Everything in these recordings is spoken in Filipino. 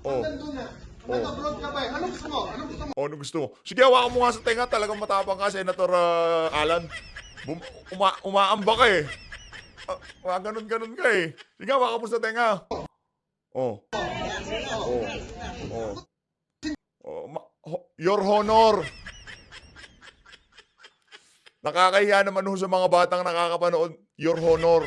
Hanggang doon na. Nag-abroad ka ba eh? Anong gusto mo? Anong gusto mo? Anong gusto mo? Sige, hawakan mo nga sa tenga. Talagang matapang ka, Senator Alan. Umaamba ka eh. Ganun-ganun ka eh. Sige, hawakan mo sa tenga. Oh. Oh. Oh. Your Honor. Nakakahiya naman ho sa mga batang nakakapanood. Your Honor.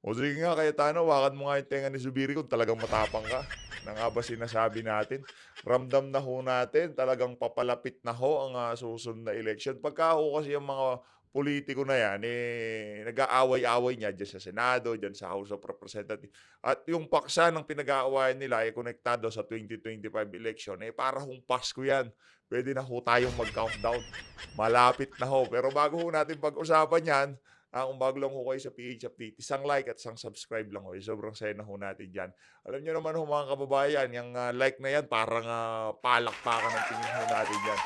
O sige nga, kaya Tano, wakan mo nga yung tenga ni Zubiri kung talagang matapang ka. Na nga ba sinasabi natin? Ramdam na ho natin, talagang papalapit na ho ang susunod na election. Pagka ho kasi yung mga politiko na yan, nag-aaway-away niya dyan sa Senado, dyan sa House of Representatives. At yung paksa ng pinag-aawayan nila ay konektado sa 2025 election, para hong Pasko yan. Pwede na ho tayong mag-countdown. Malapit na ho. Pero bago ho natin pag-usapan yan, kung bago lang ho kayo sa ph.update, isang like at isang subscribe lang ho. Sobrang saya na ho natin dyan. Alam nyo naman ho mga kababayan, yung like na yan parang palakpakan ng tingin ho natin dyan.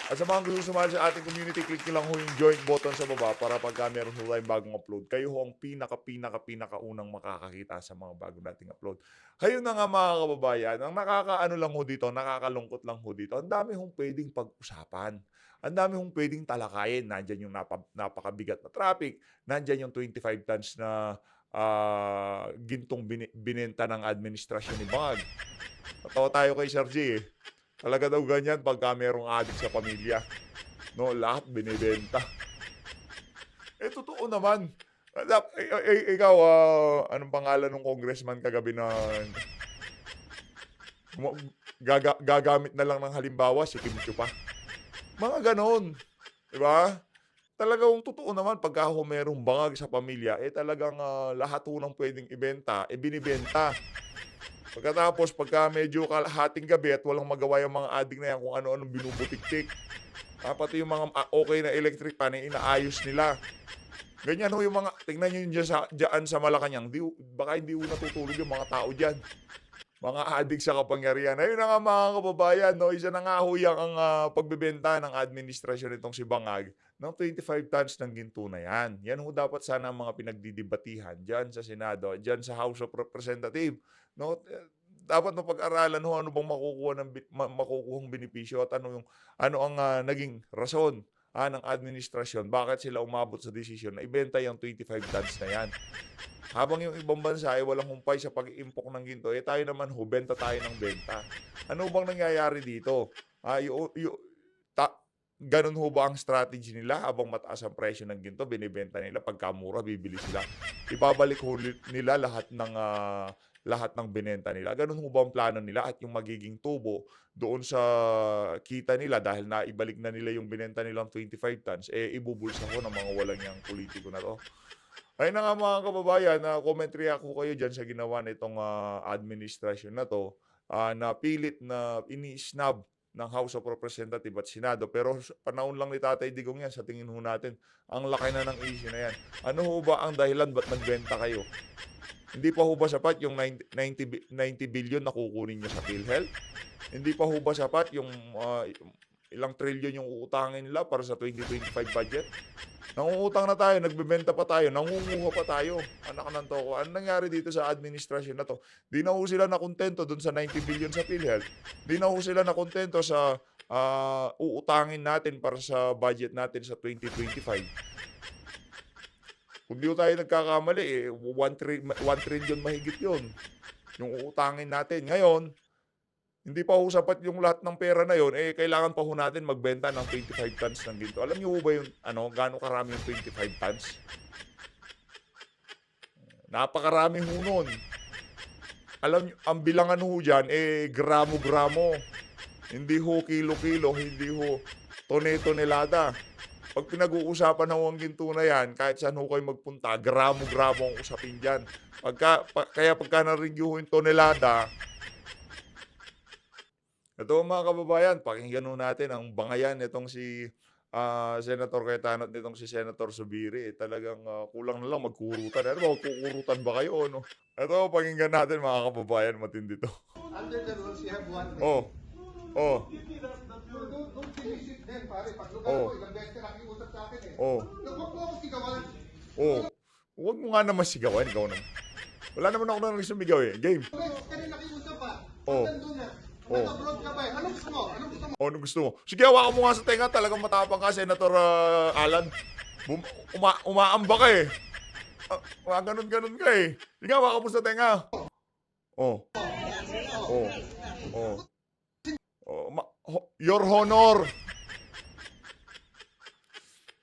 At sa mga gusto sumali sa ating community, click nyo lang ho yung join button sa baba para pagka meron ho tayong bagong upload, kayo ho ang pinaka-unang makakakita sa mga bagong nating upload. Kayo na nga mga kababayan, ang nakakaano lang ho dito, nakakalungkot lang ho dito, ang dami hong pwedeng pag-usapan. Ang dami hong pwedeng talakayin. Nandyan yung napakabigat na traffic. Nandyan yung 25 tons na gintong binenta ng administrasyon ni Bang. Natawa tayo kay Sir G eh. Talaga daw ganyan pagka merong adik sa pamilya. No, lahat binibenta. Totoo naman. Ikaw, anong pangalan ng congressman kagabi na gagamit na lang ng halimbawa si Kim Chupa? Mga ganon. Diba? Talagang totoo naman pagka merong bangag sa pamilya, talagang lahat ho ng pwedeng ibenta, binibenta. Pagkatapos, pagka medyo kalahating gabi at walang magawa yung mga adik na yan kung ano-anong binubutik-tik. Pati yung mga okay na electric pan, inaayos nila. Ganyan ho yung mga, tingnan nyo yun dyan sa Malacanang, baka hindi ho natutulog yung mga tao dyan. Mga adik sa kapangyarihan. Ayun na nga mga kababayan, no? Isa na nga ho ang pagbebenta ng administrasyon itong si Bangag ng 25 tons ng ginto na yan. Yan ho dapat sana ang mga pinagdidibatihan dyan sa Senado, dyan sa House of Representatives. No? Dapat mapag-aralan ho ano bang makukuhang benepisyo at ano ang naging rason ng administrasyon, bakit sila umabot sa desisyon na ibenta yung 25 tons na yan. Habang yung ibang bansa ay walang humpay sa pag-impok ng ginto, tayo naman ho, benta tayo ng benta. Ano bang nangyayari dito? Ganun ho ba ang strategy nila? Habang mataas ang presyo ng ginto, binibenta nila, pagka mura, bibili sila. Ibabalik ho nila lahat ng binenta nila. Ganun ho ba ang plano nila? At yung magiging tubo doon sa kita nila dahil naibalik na nila yung binenta nilang 25 tons, ibubulsa ko ng mga walang yang politiko na to. Ayun na nga mga kababayan, comment react ko kayo dyan sa ginawa nitong administrasyon na to, na pilit na ini-snub ng House of Representatives at Senado. Pero panahon lang ni Tatay Digong yan, sa tingin ho natin, ang laki na ng issue na yan. Ano ho ba ang dahilan ba't nagbenta kayo? Hindi pa ho ba sapat yung 90 billion na kukunin nyo sa PhilHealth? Hindi pa ho ba sapat yung ilang trillion yung uutangin nila para sa 2025 budget? Nangungutang na tayo, nagbebenta pa tayo, nangunguha pa tayo. Anak ng toko. Ano nangyari dito sa administrasyon na to? Di na ho sila nakontento dun sa 90 billion sa PhilHealth. Di na ho sila nakontento sa uutangin natin para sa budget natin sa 2025. Kung di tayo nagkakamali, 1 trillion mahigit yun. Yung uutangin natin. Ngayon, hindi pa ho sapat yung lahat ng pera na yun, kailangan pa ho natin magbenta ng 25 tons ng ginto. Alam niyo ba yung gaano karami yung 25 tons? Napakarami ho nun. Alam niyo, ang bilangan ho dyan, gramo-gramo. Hindi ho kilo-kilo, hindi ho tone-tonelada. Pag pinag-uusapan ho ang ginto na yan, kahit saan ho kayo magpunta, gramo-gramo ang usapin dyan. Kaya pagka naringyo ho yung tonelada, ito mga kababayan, pakinggan ho natin ang bangayan nitong si Senator Cayetano at nitong si Senator Zubiri. Talagang kulang na lang magkurutan. Ano ba, magkukurutan ba kayo? No? Ito, pakinggan natin mga kababayan, matindi to. Under the rules, you have one. Oh. Don't visit them, pare. Pag lugar ko, ilang beses ka nakiusap sa akin eh. Huwag mo ako sigawan. Huwag mo nga naman sigawan, ikaw naman. Wala naman ako nang sumigaw eh. Game. Beses ka rin nakiusap pa. Oh. Hanggang doon na. Oh. Nag-abroad ka ba eh? Anong gusto mo? Anong gusto mo? Oh, ano gusto mo? Sige, hawakan mo nga sa tenga. Talagang matapang ka, Senator Alan. Umaamba ka eh. Ganun-ganun ka eh. Sige, hawakan mo sa tenga. Oh. Oh. Oh. Your Honor.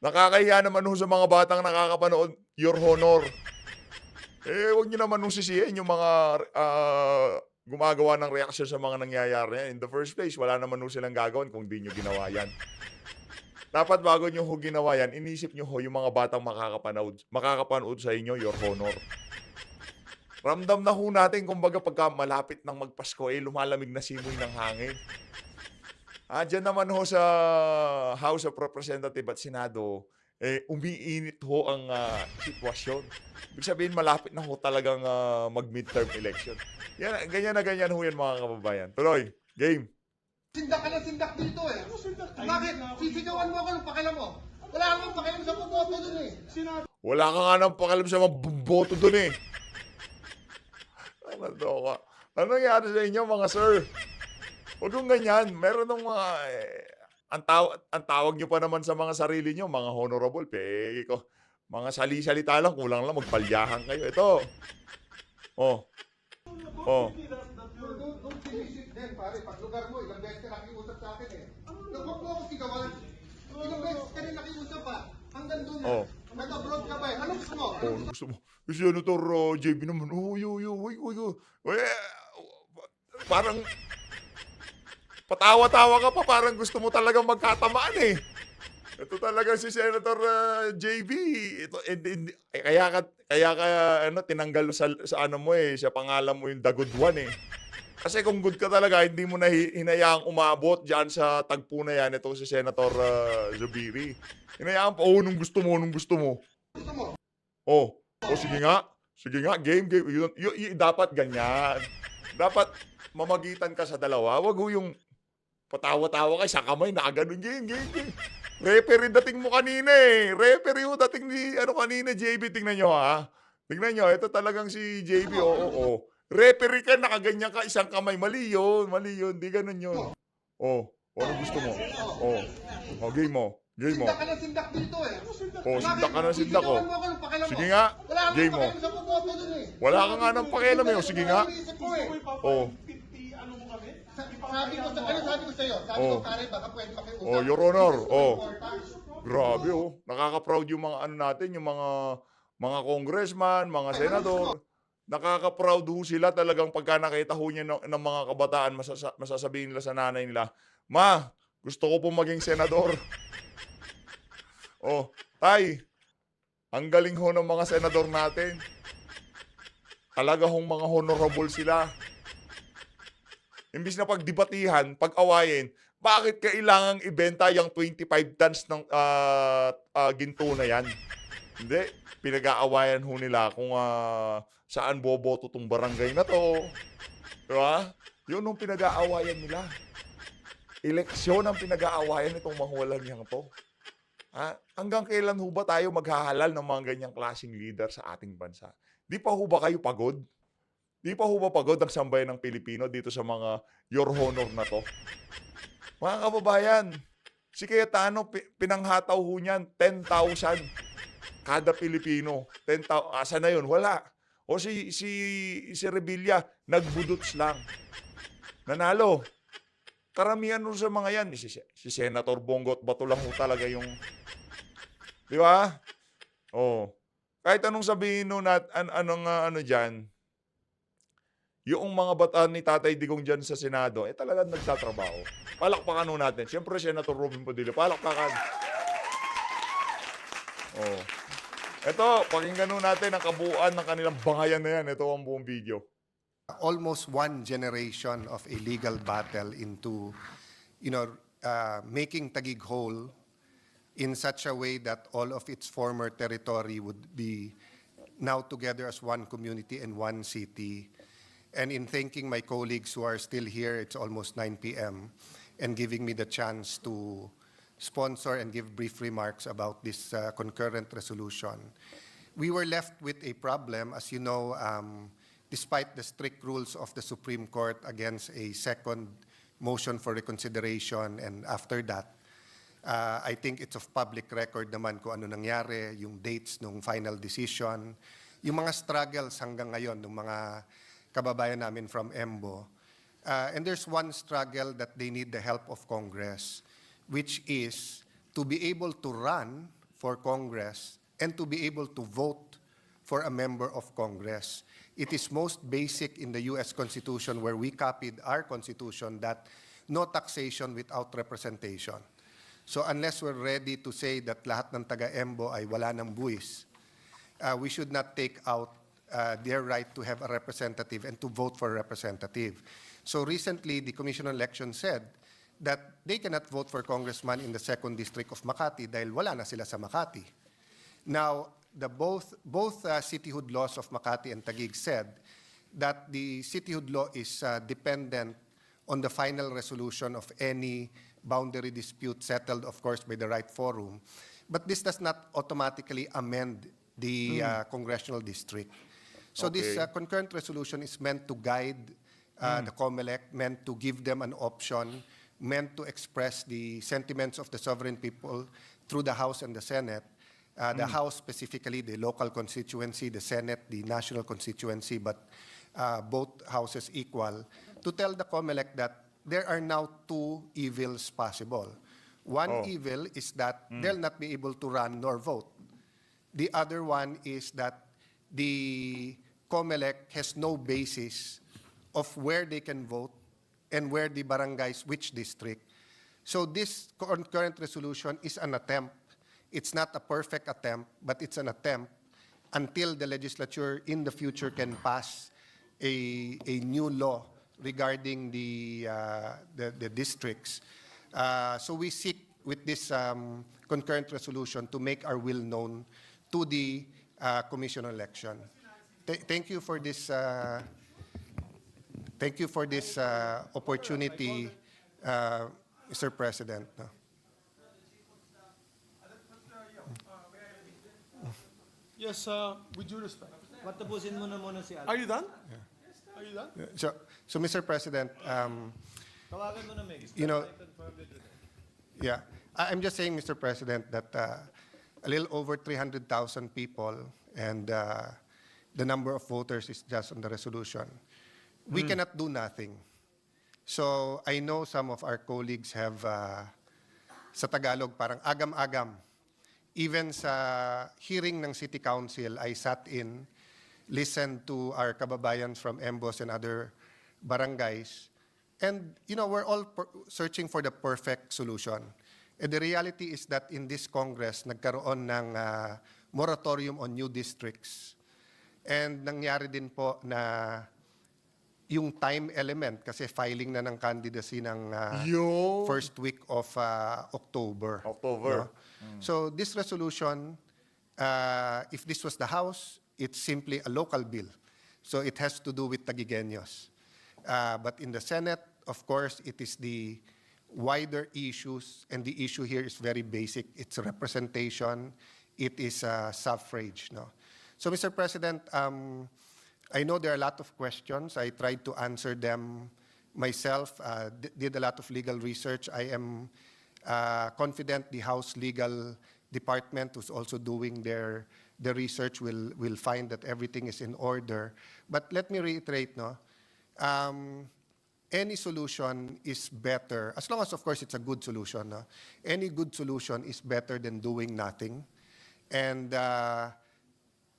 Nakakahiya naman ho sa mga batang nakakapanood. Your Honor. Huwag niyo naman nung sisihin yung mga gumagawa ng reaksyon sa mga nangyayari. In the first place, wala naman ho silang gagawin kung di nyo ginawa yan. Dapat bago nyo ho ginawa yan, inisip nyo ho yung mga batang makakapanood sa inyo, Your Honor. Ramdam na ho natin, kumbaga pagka malapit ng magpasko, lumalamig na simoy ng hangin. Diyan naman ho sa House of Representatives at Senado, umiinit ho ang sitwasyon. Ibig sabihin, malapit na ho talagang mag-midterm election. Yan, ganyan na ganyan ho yan mga kababayan. Tuloy, game. Sindak ka na sindak dito eh. Bakit? Sisigawan mo ako ng pakialam mo. Wala akong pakialam sa boboto dun eh. Wala ka nga nang pakialam sa mga boto dun eh. Ano nangyari sa inyo mga sir? Huwag yung ganyan. Meron ng mga... ang tawag nyo pa naman sa mga sarili nyo, mga honorable. Mga sali-salita lang, kulang lang, magpalyahan kayo. Ito. Oh. Don't sinisip din pare. Pag lugar mo, ilang beses ka nakiusap sa akin eh. Huwag mo ako sigawan. Ilang beses ka rin nakiusap pa. Hanggang doon na. Nag-abroad ka ba eh? Anong gusto mo? Ano gusto mo? Si Senator JB naman, parang patawa-tawa ka pa, parang gusto mo talagang magkatamaan eh. Ito talaga si Senator JB. Kaya tinanggal sa ano mo eh, sa pangalan mo yung The Good One eh. Kasi kung good ka talaga, hindi mo na hinayaang umabot dyan sa tagpo na yan, ito si Senator Zubiri. Hinayaan pa, nung gusto mo. Gusto mo? Sige nga, game. Dapat ganyan. Dapat mamagitan ka sa dalawa. Wag ho yung patawa-tawa ka sa kamay, nakaganon, game. Referee dating mo kanina eh. Referee ho dating ni, kanina, JB, tingnan nyo ha. Tingnan nyo, ito talagang si JB, oo. Referee ka, nakaganyan ka, isang kamay. Mali yun, di ganun yun. Ano gusto mo? Game mo. Sindak ka na sindak dito eh. Sindak ka na sindak ko. Sisigawan mo ako ng pakialam mo. Sige nga, Wala akong game mo. pakialam sa boboto dun eh. Wala ka nga ng pakialam eh. Sige nga. Iniisip ko eh. Sabi ko sa'yo, pare, baka pwede makiusap. Your Honor, grabe nakaka-proud yung mga natin, yung mga congressman, mga senador. Nakaka-proud ho sila talagang pagka nakita ho niya ng mga kabataan, masasabihin nila sa nanay nila, "Ma, gusto ko po maging senador." Tay, ang galing ho ng mga senador natin. Talaga hong mga honorable sila. Imbis na pagdebatihan, pag-awayin, bakit kailangang ibenta yung 25 tons ng ginto na yan? Hindi. Pinag-aawayan ho nila kung saan boboto tong barangay na to. Diba? Yun ang pinag-aawayan nila. Eleksyon ang pinag-aawayan itong mga walang yang to. Hanggang kailan ho ba tayo maghahalal ng mga ganyang klaseng leader sa ating bansa? Di pa ho ba kayo pagod? Di pa ho ba pagod ang sambayan ng Pilipino dito sa mga Your Honor na to? Mga kababayan, si Cayetano, pinanghataw ho niyan, 10,000 kada Pilipino. 10,000, asa na yun? Wala. O si Revilla, nagbudots lang. Nanalo. Karamihan nun sa mga yan, si Senator Bongot Bato lang ho talaga yung, di ba? Kahit anong sabihin nun at dyan, yung mga bataan ni Tatay Digong dyan sa Senado, talagang nagtatrabaho. Palakpakan nun natin. Siyempre, Senator Robin Padilla, palakpakan. Ito, pakinggan nun natin ang kabuuan ng kanilang bangayan na yan. Ito ang buong video. Almost one generation of a legal battle into, making Taguig whole in such a way that all of its former territory would be now together as one community and one city. And in thanking my colleagues who are still here, it's almost 9 p.m., and giving me the chance to sponsor and give brief remarks about this concurrent resolution. We were left with a problem. As you know, despite the strict rules of the Supreme Court against a second motion for reconsideration, and after that, I think it's of public record naman kung ano nangyari, yung dates ng final decision, yung mga struggles hanggang ngayon ng mga kababayan namin from EMBO. And there's one struggle that they need the help of Congress, which is to be able to run for Congress and to be able to vote for a member of Congress. It is most basic in the U.S. Constitution, where we copied our Constitution, that no taxation without representation. So unless we're ready to say that lahat ng taga-EMBO ay wala ng buwis, we should not take out their right to have a representative and to vote for a representative. So recently, the Commission on Elections said that they cannot vote for congressman in the 2nd District of Makati dahil wala na sila sa Makati. Now, both cityhood laws of Makati and Taguig said that the cityhood law is dependent on the final resolution of any boundary dispute settled, of course, by the right forum. But this does not automatically amend the congressional district. So this concurrent resolution is meant to guide the COMELEC, meant to give them an option, meant to express the sentiments of the sovereign people through the House and the Senate. The House specifically, the local constituency, the Senate, the national constituency, but both houses equal, to tell the COMELEC that there are now two evils possible. One evil is that they'll not be able to run nor vote. The other one is that the COMELEC has no basis of where they can vote and where the barangays, which district. So this concurrent resolution is an attempt. It's not a perfect attempt, but it's an attempt until the legislature in the future can pass a new law regarding the districts. So we seek with this concurrent resolution to make our will known to the Commission on Election. Thank you for this. Thank you for this opportunity, Mr. President. Yes, with due respect. Patapusin mo na muna si Al. Are you done? Are you done? So Mr. President, Tawagan mo na, Meg. you know, I confirmed it with him. yeah, I'm just saying, Mr. President, that a little over 300,000 people and the number of voters is just on the resolution. We cannot do nothing. So I know some of our colleagues have, sa Tagalog, parang agam-agam. Even sa hearing ng City Council, I sat in, listened to our kababayans from Embos and other barangays. And, you know, we're all searching for the perfect solution. And the reality is that in this Congress, nagkaroon ng moratorium on new districts. And nangyari din po na yung time element, kasi filing na ng candidacy ng first week of October. October. No? So this resolution, if this was the House, it's simply a local bill. So it has to do with Taguigueños. But in the Senate, of course, it is the wider issues, and the issue here is very basic. It's representation. It is suffrage. No? So, Mr. President, I know there are a lot of questions. I tried to answer them myself, did a lot of legal research. I am confident the House Legal Department, who's also doing their research, will find that everything is in order. But let me reiterate, no? Any solution is better, as long as, of course, it's a good solution. No? Any good solution is better than doing nothing. And,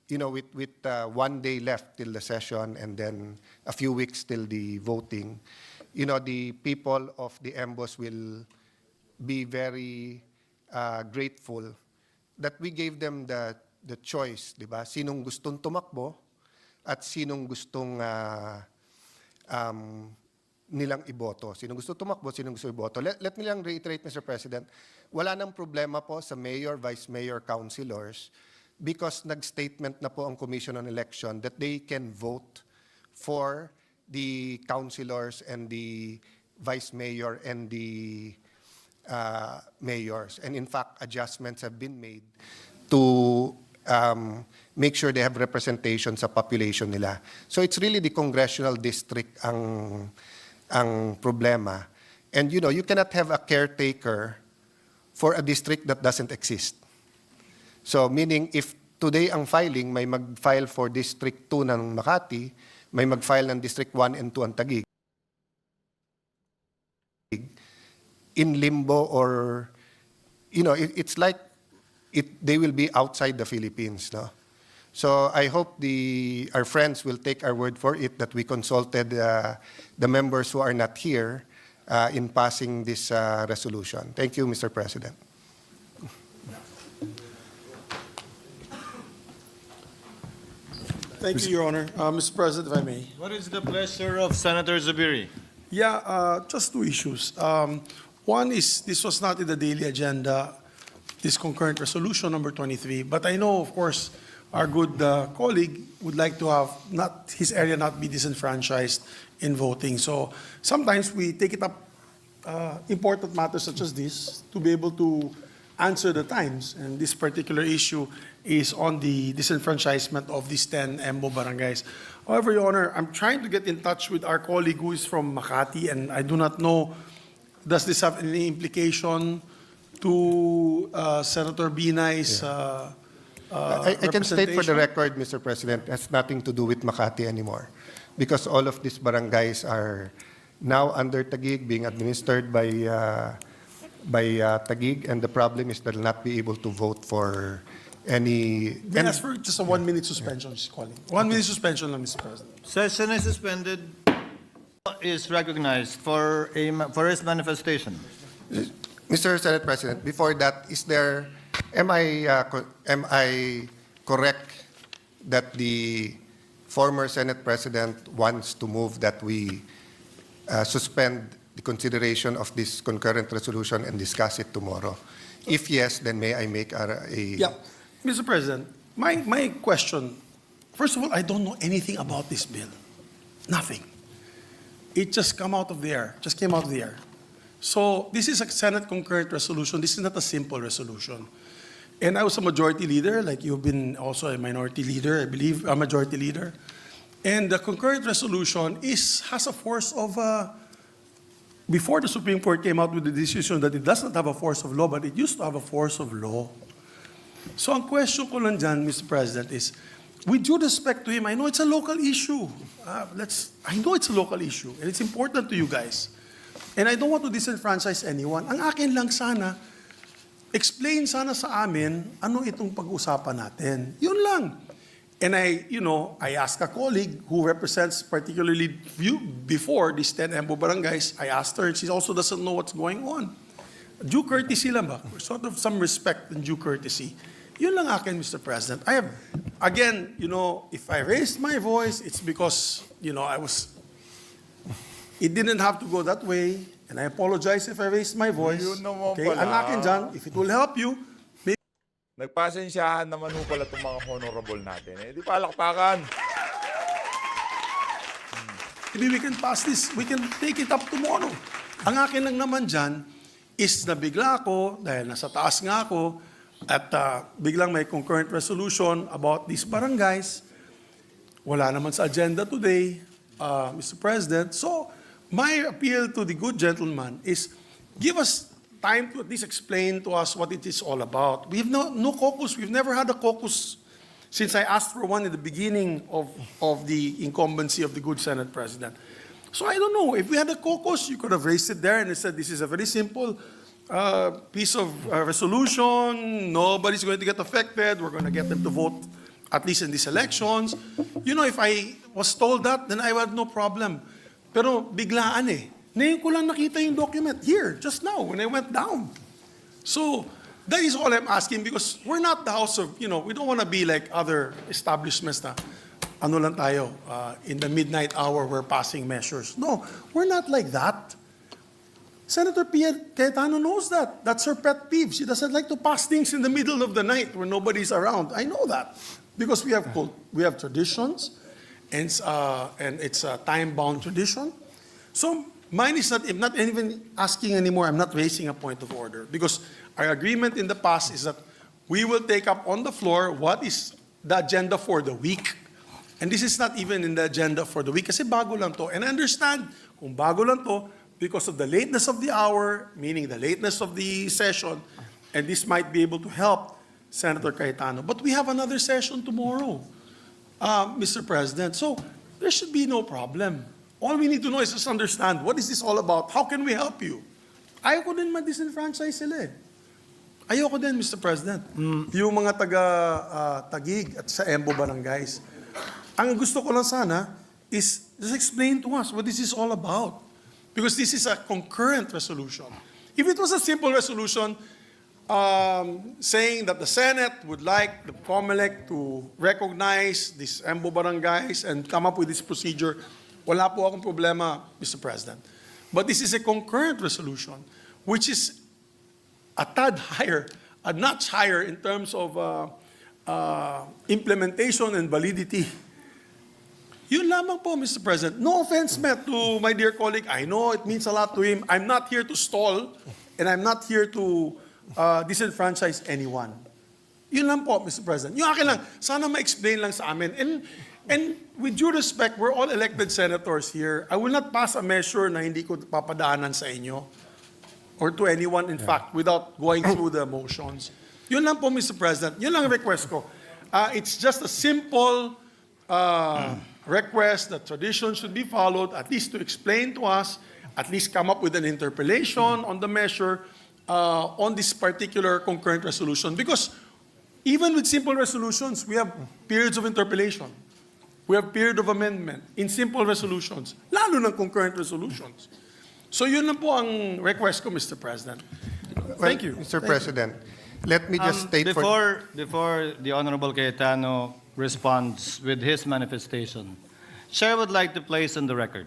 you know, with 1 day left till the session and then a few weeks till the voting, you know, the people of the Embos will be very grateful that we gave them the choice, di ba? Sinong gustong tumakbo at sinong gustong nilang iboto. Sinong gusto tumakbo, sinong gusto iboto. Let me lang reiterate, Mr. President, wala nang problema po sa mayor, vice mayor, councilors because nag-statement na po ang Commission on Election that they can vote for the councilors and the vice mayor and the mayors. And in fact, adjustments have been made to make sure they have representation sa population nila. So it's really the congressional district ang problema. And you know, you cannot have a caretaker for a district that doesn't exist. So meaning if today ang filing, may mag-file for District 2 ng Makati, may mag-file ng District 1 and 2 ang Taguig, in limbo or, you know, it's like they will be outside the Philippines, no? So I hope our friends will take our word for it that we consulted the members who are not here in passing this resolution. Thank you, Mr. President. Thank you, Your Honor. Mr. President, if I may. What is the pleasure of Senator Zubiri? Yeah, just two issues. One is this was not in the daily agenda, this concurrent resolution number 23. But I know, of course, our good colleague would like to have his area not be disenfranchised in voting. So sometimes we take it up important matters such as this to be able to answer the times. And this particular issue is on the disenfranchisement of these 10 EMBO barangays. However, Your Honor, I'm trying to get in touch with our colleague who is from Makati, and I do not know, does this have any implication to Senator Binay's I can state for the record, Mr. President, it has nothing to do with Makati anymore. Because all of these barangays are now under Taguig, being administered by Taguig, and the problem is they'll not be able to vote for any... May I ask for just a 1 minute suspension, she's calling. 1 minute suspension lang, Mr. President. Session is suspended. Is recognized for his manifestation. Mr. Senate President, before that, am I correct that the former Senate President wants to move that we suspend the consideration of this concurrent resolution and discuss it tomorrow? If yes, then may I make a... Yeah, Mr. President, my question, first of all, I don't know anything about this bill. Nothing. It just came out of the air. So this is a Senate concurrent resolution. This is not a simple resolution. And I was a majority leader, like you've been also a minority leader, I believe, a majority leader. And the concurrent resolution has a force of, before the Supreme Court came out with the decision that it does not have a force of law, but it used to have a force of law. So ang question ko lang dyan, Mr. President, is, with due respect to him, I know it's a local issue. I know it's a local issue, and it's important to you guys. And I don't want to disenfranchise anyone. Ang akin lang sana, explain sana sa amin ano itong pag-usapan natin. Yun lang. And I asked a colleague who represents particularly you before these 10 EMBO barangays, I asked her, and she also doesn't know what's going on. Due courtesy lang ba? Sort of some respect and due courtesy. Yun lang akin, Mr. President. I have, again, if I raised my voice, it's because, it didn't have to go that way, and I apologize if I raised my voice. Yun naman Okay, pala. ang akin dyan, if it will help you, Nagpasensyahan naman ho pala itong mga honorable natin. Di palakpakan. maybe we can pass this, we can take it up tomorrow. Ang akin lang naman dyan is nabigla ako, dahil nasa taas nga ako, at biglang may concurrent resolution about these barangays. Wala naman sa agenda today, Mr. President. So, my appeal to the good gentleman is give us time to at least explain to us what it is all about. We have no caucus. We've never had a caucus since I asked for one in the beginning of the incumbency of the good Senate President. So I don't know. If we had a caucus, you could have raised it there and said, this is a very simple piece of resolution. Nobody's going to get affected. We're going to get them to vote at least in these elections. If I was told that, then I would have no problem. Pero biglaan eh. Ngayon ko lang nakita yung document here, just now, when I went down. So, that is all I'm asking because we're not the house of, we don't want to be like other establishments na, ano lang tayo, in the midnight hour we're passing measures. No, we're not like that. Senator Pia Cayetano knows that. That's her pet peeve. She doesn't like to pass things in the middle of the night when nobody's around. I know that because we have traditions, and it's a time-bound tradition. So mine is not. I'm not even asking anymore. I'm not raising a point of order because our agreement in the past is that we will take up on the floor what is the agenda for the week. And this is not even in the agenda for the week kasi bago lang to. And I understand kung bago lang to because of the lateness of the hour, meaning the lateness of the session, and this might be able to help Senator Cayetano. But we have another session tomorrow, Mr. President. So there should be no problem. All we need to know is just understand what is this all about? How can we help you? Ayaw ko din ma-disenfranchise sila eh. Ayoko din, Mr. President. Yung mga taga-Tagig at sa Embo Barangays. Ang gusto ko lang sana is just explain to us what this is all about. Because this is a concurrent resolution. If it was a simple resolution saying that the Senate would like the COMELEC to recognize these Embo Barangays and come up with this procedure, wala po akong problema, Mr. President. But this is a concurrent resolution, which is a tad higher, a notch higher in terms of implementation and validity. Yun lamang po, Mr. President. No offense meant to my dear colleague. I know it means a lot to him. I'm not here to stall, and I'm not here to disenfranchise anyone. Yun lang po, Mr. President. Yung akin lang, sana ma-explain lang sa amin. And with due respect, we're all elected senators here. I will not pass a measure na hindi ko papadaanan sa inyo or to anyone, in fact, without going through the motions. Yun lang po, Mr. President. Yun lang ang request ko. It's just a simple request that tradition should be followed, at least to explain to us, at least come up with an interpellation on the measure on this particular concurrent resolution. Because even with simple resolutions, we have periods of interpellation. We have period of amendment in simple resolutions, lalo ng concurrent resolutions. So yun lang po ang request ko, Mr. President. Thank you. Mr. President, let me just state Before the Honorable Cayetano responds with his manifestation, Chair would like to place on the record.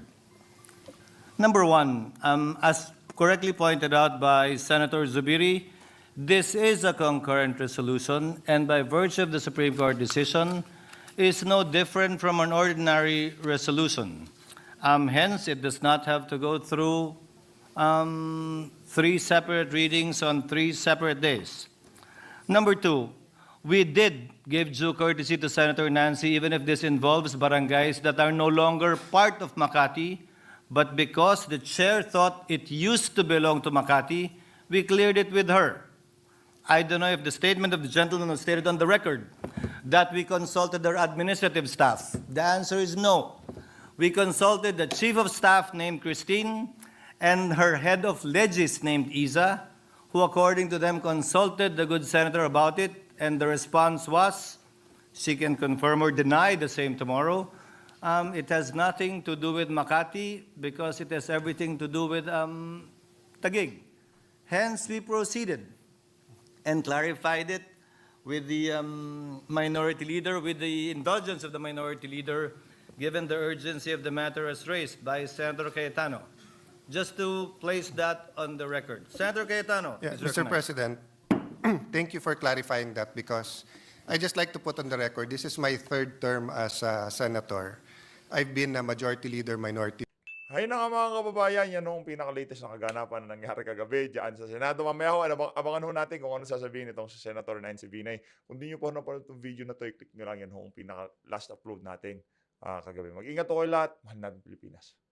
Number one, as correctly pointed out by Senator Zubiri, this is a concurrent resolution, and by virtue of the Supreme Court decision, is no different from an ordinary resolution. Hence, it does not have to go through 3 separate readings on 3 separate days. Number two, we did give due courtesy to Senator Nancy, even if this involves barangays that are no longer part of Makati, but because the chair thought it used to belong to Makati, we cleared it with her. I don't know if the statement of the gentleman was stated on the record that we consulted their administrative staff. The answer is no. We consulted the chief of staff named Christine and her head of legis named Isa, who according to them consulted the good senator about it, and the response was, she can confirm or deny the same tomorrow, it has nothing to do with Makati because it has everything to do with Taguig. Hence, we proceeded and clarified it with the minority leader, with the indulgence of the minority leader, given the urgency of the matter as raised by Senator Cayetano. Just to place that on the record. Senator Cayetano. Yeah, is Mr. recognized. President, thank you for clarifying that because I just like to put on the record, this is my 3rd term as a senator. I've been a majority leader, minority. Hay na nga mga kababayan, yan ang pinaka-latest na kaganapan na nangyari kagabi dyan sa Senado. Mamaya ho, abangan ho natin kung ano sasabihin itong si Senator Nancy Binay. Kung di nyo po napanood itong video na to, i-click nyo lang yan ho, ang pinaka-last upload natin kagabi. Mag-ingat ho kayo lahat. Mahal natin Pilipinas.